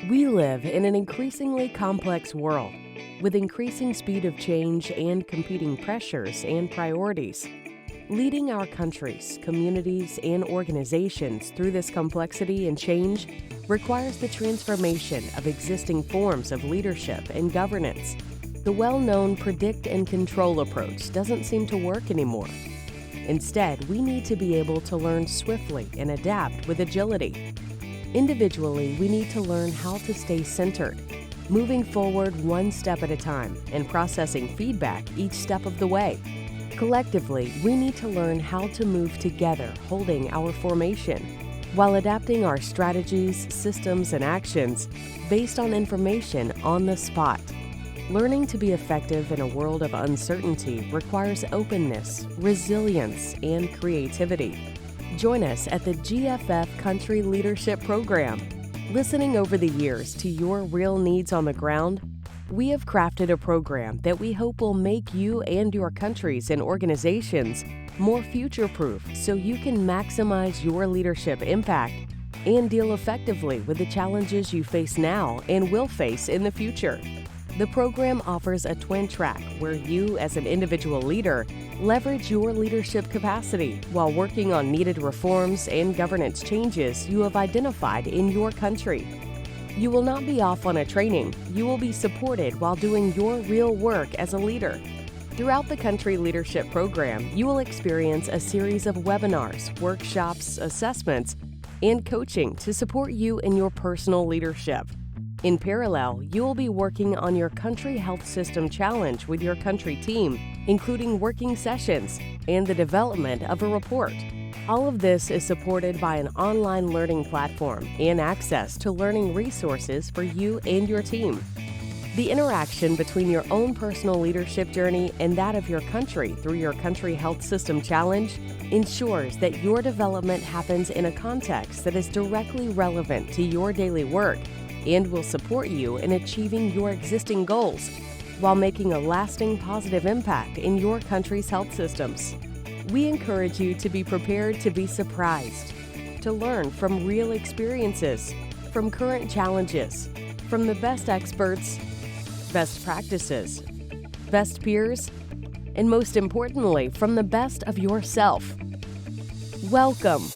We live in an increasingly complex world, with increasing speed of change and competing pressures and priorities. Leading our countries, communities, and organizations through this complexity and change requires the transformation of existing forms of leadership and governance. The well-known predict and control approach doesn't seem to work anymore. Instead, we need to be able to learn swiftly and adapt with agility. Individually, we need to learn how to stay centered, moving forward one step at a time and processing feedback each step of the way. Collectively, we need to learn how to move together, holding our formation, while adapting our strategies, systems, and actions based on information on the spot. Learning to be effective in a world of uncertainty requires openness, resilience, and creativity. Join us at the GFF Country Leadership Program. Listening over the years to your real needs on the ground, we have crafted a program that we hope will make you and your countries and organizations more future-proof so you can maximize your leadership impact and deal effectively with the challenges you face now and will face in the future. The program offers a twin track where you, as an individual leader, leverage your leadership capacity while working on needed reforms and governance changes you have identified in your country. You will not be off on a training. You will be supported while doing your real work as a leader. Throughout the Country Leadership Program, you will experience a series of webinars, workshops, assessments, and coaching to support you in your personal leadership. In parallel, you will be working on your Country Health System Challenge with your country team, including working sessions and the development of a report. All of this is supported by an online learning platform and access to learning resources for you and your team. The interaction between your own personal leadership journey and that of your country through your Country Health System Challenge ensures that your development happens in a context that is directly relevant to your daily work and will support you in achieving your existing goals while making a lasting positive impact in your country's health systems. We encourage you to be prepared to be surprised, to learn from real experiences, from current challenges, from the best experts, best practices, best peers, and most importantly, from the best of yourself. Welcome